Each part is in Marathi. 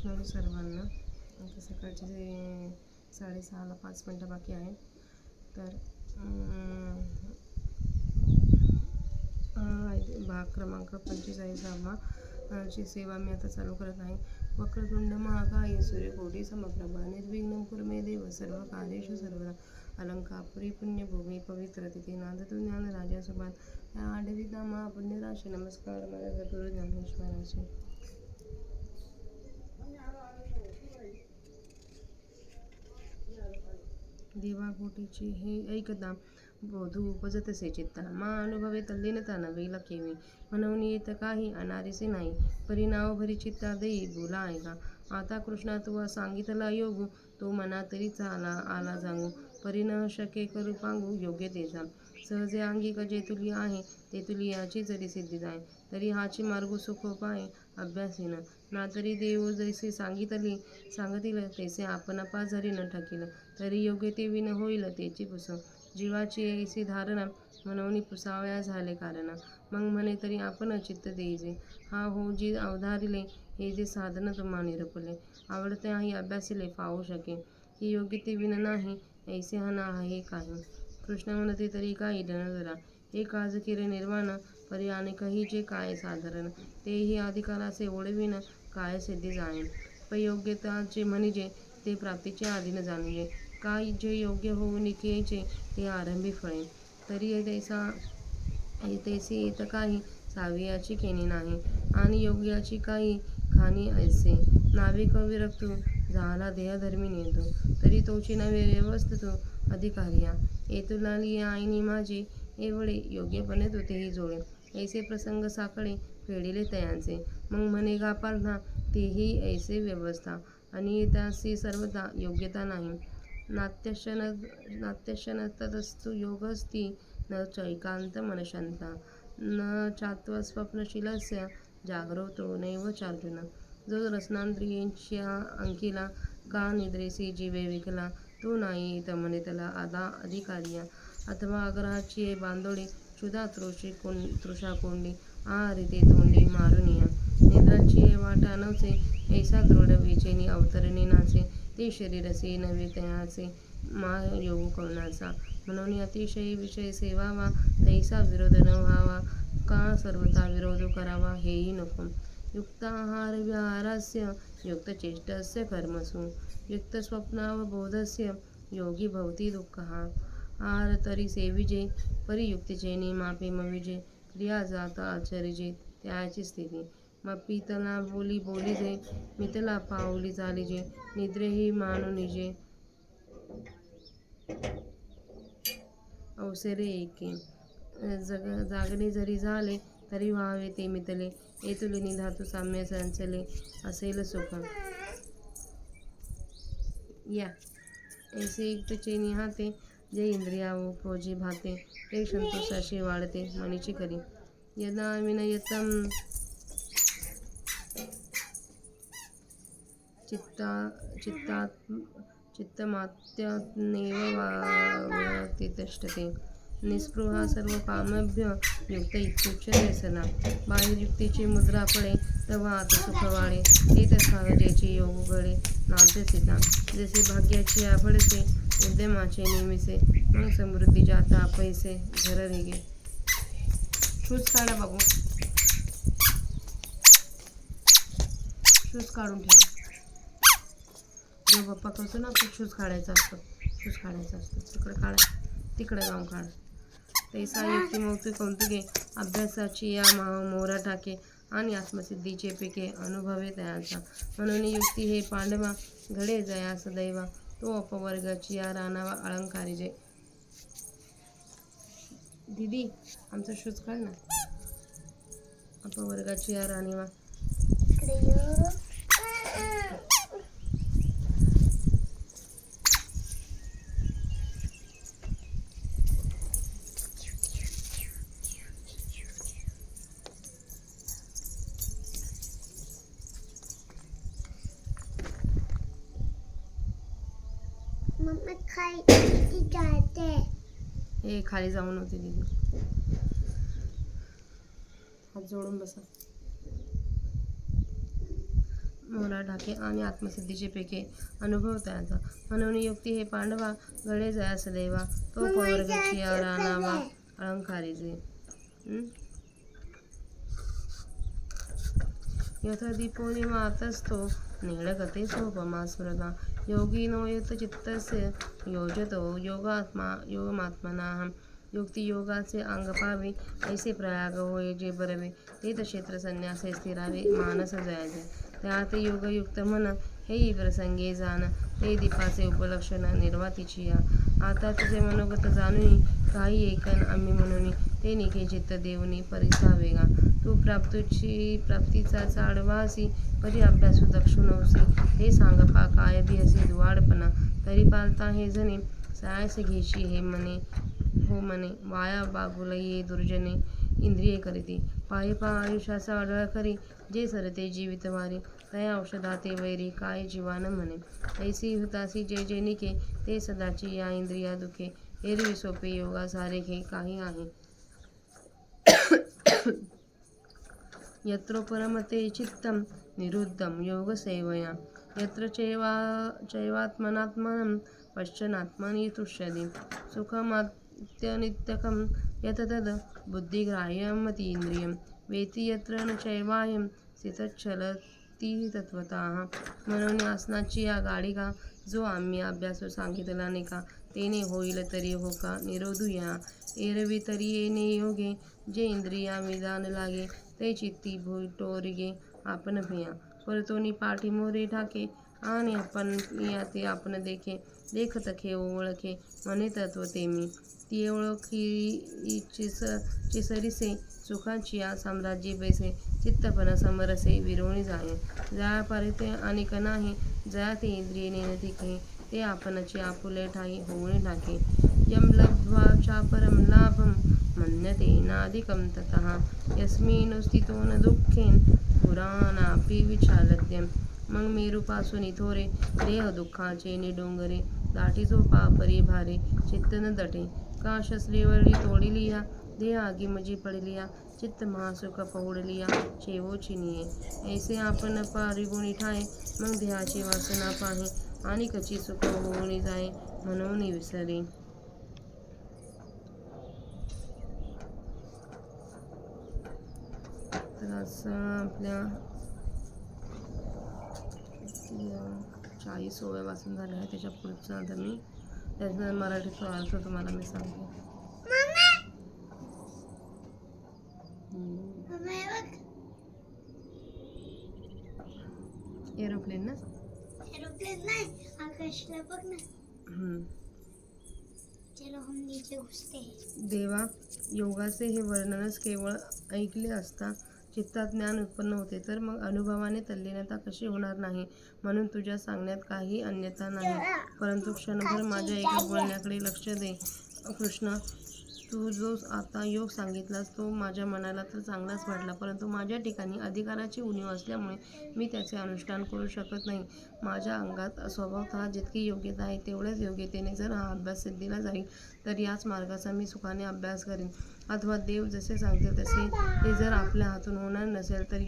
कृष्ण हरी सर्वांना. आता सकाळचे 6:30ला 5 मिनटं बाकी आहेत. तर भाग क्रमांक 45 ची सेवा मी आता चालू करत आहे. वक्रतुंड महाकाय सूर्यकोटी समप्रभा निर्विघ्नं कुरु मे देव सर्व कार्येषु सर्वदा. अलंकापुरी पुण्यभूमी पवित्र तिथे नांदतो ज्ञान राजा सुभान. या आढळीत नामा पुण्यराशी. नमस्कार माझ्या सद्गुरू ज्ञानेश्वराचे. देवाकोटीची हे ऐकता बोधू उपजतसे चित्ता. मा अनुभवे तल्लीनता नवे लखेवी. म्हणून येत काही अनारिसे नाही. परिणाव भरी चित्ता देई बोला ऐका. आता कृष्णा तू सांगितला योगू. तो मना तरी आला सांगू. परी न शके करू पांगू योग्य तेचा. सहजे अंगिक जे तुली आहे ते तुली याची जरी सिद्धी जाय. तरी हाची मार्गू सुख पाय अभ्यासीन. ना तरी देव जैसे सांगतील तैसे आपण पाझरी न ठकील. तरी योग्य ते विन होईल तेची पुस. जीवाची ऐसी धारणा म्हणून पुसावया झाले कारण. मग म्हणे तरी आपण चित्त देईजे. हा हो जी अवधारिले हे जे साधन तुम्हा निरपले. आवडते आहे अभ्यासिले पाहू शके. ही योग्य ते विन नाही ऐसे हा ना आहे काही. कृष्ण म्हणते तरी काय धरा. हे काज किरे निर्वाण परी आणि काही जे काय साधारण. तेही अधिकाराचे ओढविन काय सिद्धी जाणे. योग्यता जे म्हणजे ते प्राप्तीचे आधीन जाणवे. काय जे योग्य होऊ निकेचे ते आरंभी फळे. तरी तैसे येत काही सावियाची केनी नाही. आणि योग्याची काही खाणी ऐसे. नावे कविरक्तू झाला देहधर्मी नेतो. तरी तोची नवे व्यवस्थितो अधिकारिया. येतुलाली आईनी माझे एवढे योग्यपणे तो तेही जोडे. ऐसे प्रसंग साखळे फेडिले तयांचे. मग म्हणे गा पार्था तेही ऐसे व्यवस्था. आणि त्यासी सर्वथा योग्यता नाही. नात्यशनतस्तु योगस्ती न चैकांत मनशंता. न चात्व स्वप्नशीलस्य जाग्रतो नैव चार्जुन. जो रसनांद्रियेंच्या अंकिला का निद्रेसी जीवे विकला. तो नाही तमने त्याला अधिकारिया. अथवा आग्रहाची बांधोडी क्षुधा तृषा कोंडी. आहारी ते तोंडी मारुनिया. निद्राची वाटा नवसे ऐसा दृढ विचेनी अवतरणे नाचे. ते शरीरसे नव्हे तयाचे मा योगू करुणाचा. म्हणून अतिशय विषय सेवावा तैसा विरोध न व्हावा. का सर्वथा विरोध करावा हेही नको. युक्ताहार विहारस्य युक्तचेष्टस्य कर्मसु. युक्त स्वप्नावबोधस्य योगी भवती दुःखः. आहार तरी सेविजे परी युक्तीचे नियमापे मविजे. क्रिया जात आचरिजे त्याची स्थिती. पितला बोलिजे मितला पाऊली चालिजे. निद्रेही मानुनिजे अवसरे एके. जागणे जरी झाले तरी व्हावे ते मितले. येतुलिनी धातू साम्य संचले असेल सुख. या ऐसे युक्तचे निहाते जे इंद्रियावो खोजी भाते. ते संतोषाशी वाढते मनीची करी. यदा विनयतं चित्तमात्यात्मेव व्यतिष्ठते. निस्पृहा सर्व कामभ्य युक्त इत्युच्यते सदा. बाह्ययुक्तीची मुद्रा पडे तेव्हा आतसुख वाढे. ते तथागतेची योग घडे नाभ्यसिता. जसे भाग्याची आफळसे उद्यमाचे नेमिसे. मग समृद्धी जाता पैसे घर रेगे. शूज काढा बाबू. शूज काढून ठेवा. देव बाप्पा करतो ना आपण शूज काढायचा असतो. शूज काढायचा असतो. तिकडे काढा. तिकडे जाऊन काढा. तैसा युक्ती मौक्ती कौतुके अभ्यासाची या मोहरा टाके. आणि आत्मसिद्धीचे पिके अनुभवे तयाचा. म्हणून युक्ती हे पांडवा घडे जयास दैवा. तो अपवर्गाची या रानावा अलंकारिजे. दीदी आमचा शूज काढ ना. अपवर्गाची या राणीवा. हे खाली जाऊन होते दीदी. हात जोडून बसा. मोला ढाके आणि आत्मसिद्धीचे पेके अनुभवता येतात. म्हणून युक्ती हे पांडवा गळे जयास देवा, तो पवर्गची रानावा अलंकारीजे. यथ दीपो निवातस्थो नीळगते सोपमा स्मृता, योगिनो यत चित्तस्य योजतो योगमात्मनाः. युक्ती योगाचे अंग पावे, ऐसे प्रयाग होय जे बरवे, ते क्षेत्र संन्यासे स्थिरावे मानस जयाचे. त्यात योगयुक्त मन हेही प्रसंगे जाण, ते दीपाचे उपलक्षण निर्वातीची या. आता तुझे मनोगत जाणुनी, काही ऐकन आम्ही म्हणून, ते निघे चित्त देऊनी परिसावेगा. तू प्राप्तीचा चाडवासी, परी अभ्यासू दक्षु नवसी, ते सांग पा काय बिहसी दुवाडपणा, तरी पालता हे जणे, सायास घेशी हे मने हो मने, वाया बागुल ये दुर्जने इंद्रिये करीती. पायी पा आयुष्याचा अडळ करी, जे सरते जीवित वारी, तया औषधा ते वैरी काय जीवान म्हणे. ऐसी हुतासी जे जे निके, ते सदाची या इंद्रिया दुखे, एरवी सोपे योगा सारेखे काही आहे. यत्र परमते चित्तम निरुद्धम योग सेवया, यत्र चैवात्मनात्मनं पश्यन्नात्मनि तुष्यति, सुखमात्यनित्यकं यत तद् बुद्धिग्राह्यमतीन्द्रियं, वेति यत्र न चैवायं स्थितश्चलति तत्त्वतः. म्हणून आसनाची या गाडिका, जो आम्ही अभ्यासू सांगितला नेका, तेने होईल तरी हो का निरोधूया. एरवी तरी येणे योगे, जे इंद्रिया विधान लागे, ते चित्ती भुटोरिगे आपण भिया. परतोनी पाठी मोरे ठाके, आणि आपण ते आपण देखे, देखत खे ओळखे म्हणे तत्व ते मी. ती ओळखी चिसरिसे, सुखाची या साम्राज्य बैसे, चित्तपण समरसे विरोणी जाये. जया परिते अनेक नाही, जया ते इंद्रिये नेनतिके, ते आपणचे आपुले ठाई होऊन टाके. यम लब्ध्वा चापरं लाभं मन्यते नाधिकं ततः, यस्मिन् स्थितो न दुःखेन पुराणापि विचालत्यं. मग मेरूपासून थोरे, देह दुःखाचे निडोंगरे, दाटी झोपा परी भारे, चित्त न दटे. काश श्रीवळी तोडिलिया, देह आगीमजी पडिलिया, चित्त महासुख पहुडलिया शेवोची निये. ऐसे आपण परिगुणी ठाये, मग देहाची वासना पाहे, आणि कची सुख होऊन जाये म्हणून विसरे. तर असं आपल्या 40 वाचून झाले आहे. त्याच्या पुढचं आता मी त्याचा मराठीचा अर्थ तुम्हाला मी सांगते. एरोप्लेन ना, एरोप्लेन नाही, आकाशला बघ ना. चलो हम नीचे घुसते. देवा, योगाचे हे वर्णनच केवळ ऐकले असता चित्तात ज्ञान उत्पन्न होते, तर मग अनुभवाने तल्लीनता कशी होणार नाही. म्हणून तुझ्या सांगण्यात काही अन्यथा नाही. परंतु क्षणभर माझ्या एका बोलण्याकडे लक्ष दे. कृष्ण, तू जो आता योग सांगितलास तो माझ्या मनाला तर चांगलाच वाटला, परंतु माझ्या ठिकाणी अधिकाराची उणीव असल्यामुळे मी त्याचे अनुष्ठान करू शकत नाही. माझ्या अंगात स्वभावतः जितकी योग्यता आहे, तेवढ्याच योग्यतेने जर हा अभ्यास सिद्धीला जाईल, तर याच मार्गाचा मी सुखाने अभ्यास करीन. अथवा देव जसे सांगतील तसे ते जर आपल्या हातून होणार नसेल, तर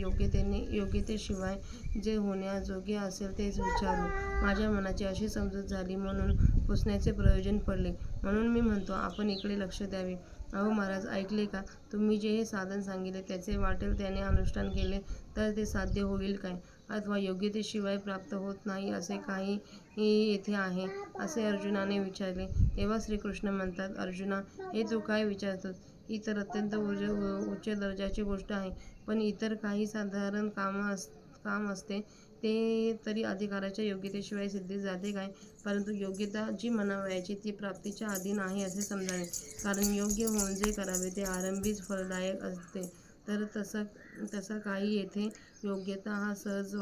योग्यतेशिवाय जे होण्याजोगे असेल तेच विचारू. माझ्या मनाची अशी समजूत झाली म्हणून पुसण्याचे प्रयोजन पडले. म्हणून मी म्हणतो, आपण इकडे लक्ष द्यावे. अहो महाराज, ऐकले का? तुम्ही जे हे साधन सांगितले, त्याचे वाटेल त्याने अनुष्ठान केले तर ते साध्य होईल काय? अथवा योग्यतेशिवाय प्राप्त होत नाही असे काही येथे आहे? असे अर्जुनाने विचारले. तेव्हा श्रीकृष्ण म्हणतात, अर्जुना, हे तू काय विचारतोस? ही तर अत्यंत उच्च दर्जाची गोष्ट आहे. पण इतर काही साधारण काम असते, ते तरी अधिकाराच्या योग्यतेशिवाय सिद्धीस जाते काय? परंतु योग्यता जी म्हणावयाची ती प्राप्तीच्या अधीन आहे असे समजावे. कारण योग्य होऊन जे करावे ते आरंभीच फलदायक असते. तर तसं काही येथे योग्यता हा सहज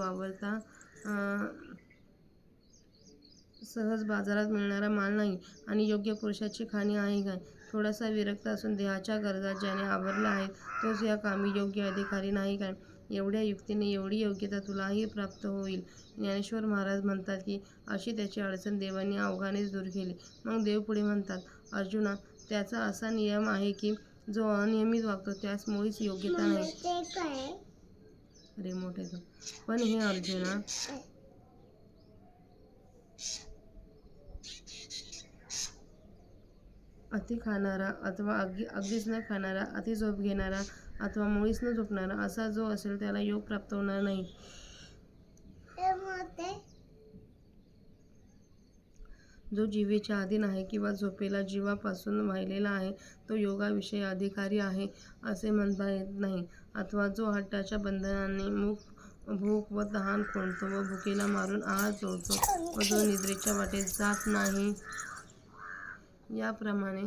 बाजारात मिळणारा माल नाही. आणि योग्य पुरुषाची खाणी आहे काय? थोडासा विरक्त असून देहाच्या गरजा ज्याने आवरल्या आहेत, तोच या कामी योग्य अधिकारी नाही काय? एवढ्या युक्तीने एवढी योग्यता तुलाही प्राप्त होईल. ज्ञानेश्वर महाराज म्हणतात की अशी त्याची अडचण देवाने अवघानेच दूर केली. मग देव पुढे म्हणतात, अर्जुना, त्याचा असा नियम आहे की जो अनियमित वागतो त्यास मुळीच योग्यता नाही. रिमोट येतो. पण हे अर्जुना, अति खाणारा अथवा अगदीच न खाणारा, अति झोप घेणारा अथवा मुळीच न झोपणारा असा जो असेल त्याला योग प्राप्त होणार नाही. जो जिवेच्या अधीन आहे किंवा झोपेला जीवापासून वाहिलेला आहे तो योगाविषयी अधिकारी आहे असे म्हणता येत नाही. अथवा जो हट्टाच्या बंधनाने भूक व तहान खोडतो व भुकेला मारून आहार चोळतो व जो निद्रेच्या वाटेत जात नाही, याप्रमाणे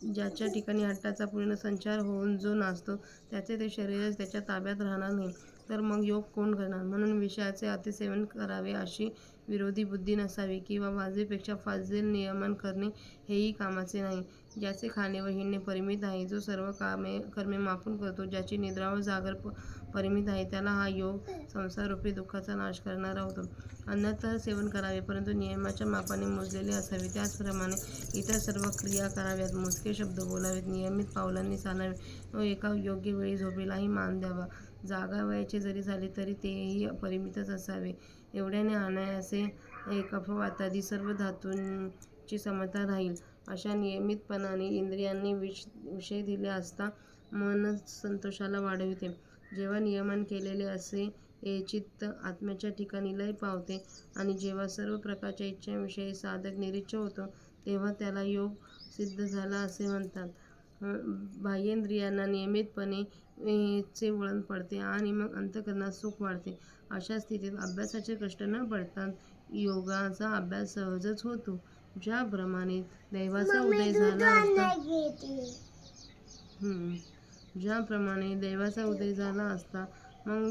ज्याच्या ठिकाणी हट्टाचा पूर्ण संचार होऊन जो नाचतो त्याचे ते शरीरच त्याच्या ताब्यात राहणार नाही, तर मग योग कोण करणार? म्हणून विषयाचे अतिसेवन करावे अशी विरोधी बुद्धी नसावी किंवा वाजवीपेक्षा फाजील नियमन करणे हेही कामाचे नाही. ज्याचे खाणे व हिंडणे परिमित आहे, जो सर्व कर्मे मापून करतो, ज्याची निद्रा व जागर परिमित आहे, त्याला हा योग संसाररूपी दुःखाचा नाश करणारा होतो. अन्न तर सेवन करावे, परंतु नियमाच्या मापाने मोजलेले असावे. त्याचप्रमाणे इतर सर्व क्रिया कराव्यात. मोजके शब्द बोलावेत, नियमित पावलांनी चालावे व एका योग्य वेळी झोपेलाही मान द्यावा. जागावयाचे जरी झाले तरी तेही परिमितच असावे. एवढ्याने अनायासे कफवातादी सर्व धातूंची समता राहील. अशा नियमितपणाने इंद्रियांनी विषय दिले असता मन संतोषाला वाढविते. जेव्हा नियमन केलेले असे चित्त आत्म्याच्या ठिकाणी लय पावते आणि जेव्हा सर्व प्रकारच्या इच्छांविषयी साधक निरीच्छ होतो, तेव्हा त्याला योग सिद्ध झाला असे म्हणतात. बाह्येंद्रियांना नियमितपणे चे वळण पडते आणि मग अंतःकरणात सुख वाढते. अशा स्थितीत अभ्यासाचे कष्ट न पडता योगाचा अभ्यास सहजच होतो. ज्याप्रमाणे दैवाचा उदय झाला असता मग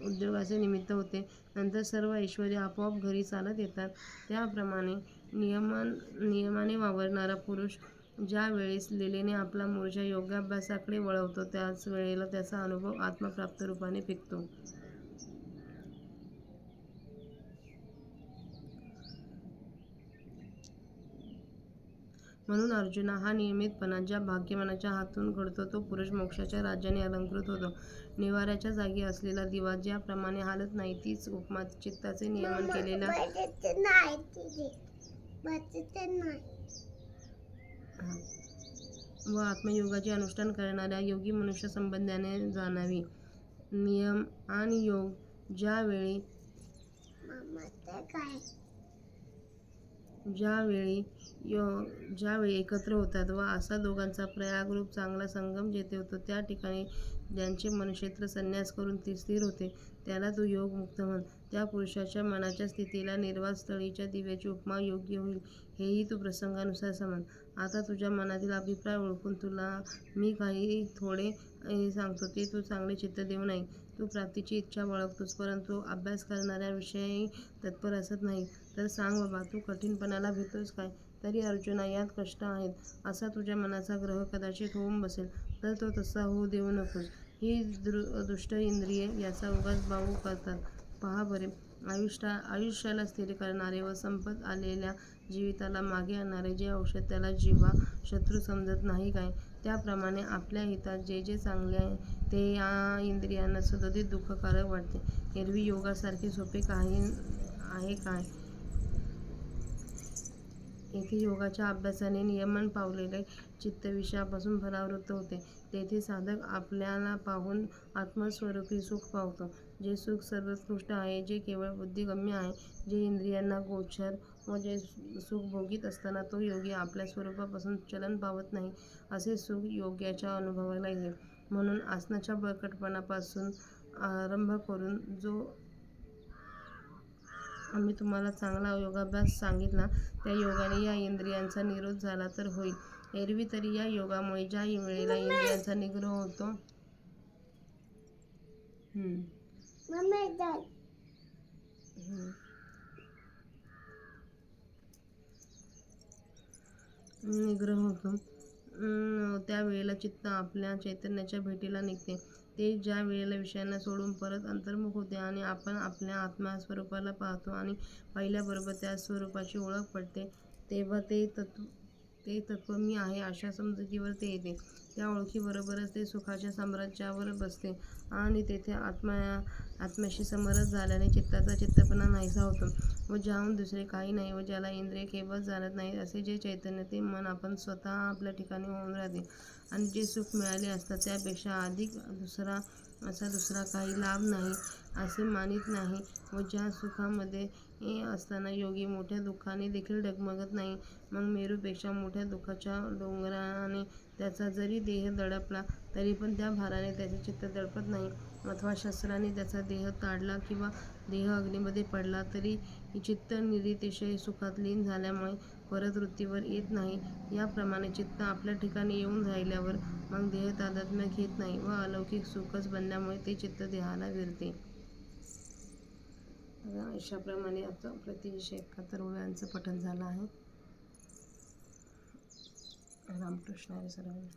उद्योगाचे निमित्त होते, नंतर सर्व ऐश्वर्य आपोआप घरी चालत येतात, त्याप्रमाणे नियमाने वावरणारा पुरुष ज्या वेळेस लीलेने आपला मोर्चा योगाभ्यासाकडे वळवतो त्याच वेळेला त्याचा अनुभव आत्मप्राप्त रूपाने पिकतो. म्हणून अर्जुना, हा नियमितपणा ज्या भाग्यवानाच्या हातून घडतो तो पुरुष मोक्षाच्या राज्याने अलंकृत होतो. निवाऱ्याच्या जागी असलेला दिवा ज्याप्रमाणे हालत नाही, तीच उपमा चित्ताचे नियमन केलेल्या व आत्मयोगाचे अनुष्ठान करणाऱ्या योगी मनुष्य संबंधाने जाणावी. नियम आणि योग ज्यावेळी एकत्र होतात व असा दोघांचा प्रयागरूप चांगला संगम जेथे होतो, त्या ठिकाणी ज्यांचे मनक्षेत्र संन्यास करून स्थिर होते, त्याला तू योगमुक्त म्हण. त्या पुरुषाच्या मनाच्या स्थितीला निर्वातस्थळीच्या दिव्याची उपमा योग्य होईल, हेही तू प्रसंगानुसार समज. आता तुझ्या मनातील अभिप्राय ओळखून तुला मी काही थोडे सांगतो, ते तू चांगले चित्त देऊन ऐक. तू प्राप्तीची इच्छा बाळगतोस, परंतु अभ्यास करणाऱ्याविषयी तत्पर असत नाही. तर सांग बाबा, तू कठीणपणाला भितोस काय? तरी अर्जुना, यात कष्ट आहेत, असा तुझ्या मनाचा ग्रह कदाचित होऊन बसेल, तर तो तसा होऊ देऊ नकोस. ही दुष्ट इंद्रिये याचा उगाच बाऊ करतात. पहा बरे, आयुष्याला स्थिर करणारे व संपत आलेल्या जीविताला मागे आणणारे जे औषध त्याला जिव्हा शत्रू समजत नाही काय? त्याप्रमाणे आपल्या हितात जे जे चांगले आहे ते या इंद्रियांना सदोदित दुःखकारक वाटते. एरवी योगासारखे सोपे काही आहे काय? येथे योगाच्या अभ्यासाने नियमन पावलेले चित्त विषयापासून परावृत्त होते. तेथे साधक आपल्याला पाहून आत्मस्वरूपी सुख पावतो, जे सुख सर्वोत्कृष्ट आहे, जे केवळ बुद्धिगम्य आहे, जे इंद्रियांना गोचर व जे सुख भोगीत असताना तो योगी आपल्या स्वरूपापासून चलन पावत नाही, असे सुख योग्याच्या अनुभवाला येते. म्हणून आसनाच्या बळकटपणापासून आरंभ करून जो आम्ही तुम्हाला चांगला योगाभ्यास सांगितला, त्या योगाने या इंद्रियांचा निरोध झाला तर होईल. एरवी तरी या योगामुळे ज्या वेळेला इंद्रियांचा निग्रह होतो त्यावेळेला चित्त आपल्या चैतन्याच्या भेटीला निघते. ते ज्या वेळेला विषयांना सोडून परत अंतर्मुख होते आणि आपण आपल्या आत्मस्वरूपाला पाहतो आणि पाहिल्याबरोबर त्या स्वरूपाची ओळख पटते, तेव्हा ते तत्व मी आहे अशा समजुतीवर ते येते. त्या ओळखीबरोबरच ते सुखाच्या साम्राज्यावर बसते आणि तेथे आत्म्याशी समरस झाल्याने चित्ताचा चित्तपणा नाहीसा होतो व ज्याहून दुसरे काही नाही व ज्याला इंद्रिय केवळ जाणत नाही असे जे चैतन्य ते मन आपण स्वतः आपल्या ठिकाणी होऊन राहते आणि जे सुख मिळाले असतात त्यापेक्षा अधिक दुसरा काही लाभ नाही असे मानित नाही व ज्या सुखामध्ये असताना योगी मोठ्या दुःखाने देखील डगमगत नाही. मग मेरूपेक्षा मोठ्या दुःखाच्या डोंगराने त्याचा जरी देह दडपला तरी पण त्या भाराने त्याचे चित्त दडपत नाही अथवा शस्त्राने त्याचा देह ताडला किंवा देह अग्नीमध्ये पडला तरी चित्त निरतिशय सुखात लीन झाल्यामुळे परत वृत्तीवर येत नाही. याप्रमाणे चित्त आपल्या ठिकाणी येऊन राहिल्यावर मग देह तादात्म्य घेत नाही व अलौकिक सुखच बनल्यामुळे ते चित्त देहाला विरते. अशाप्रमाणे आता आपलं 371 ओव्यांचं पठण झालं आहे. रामकृष्ण हरी सर्वांना.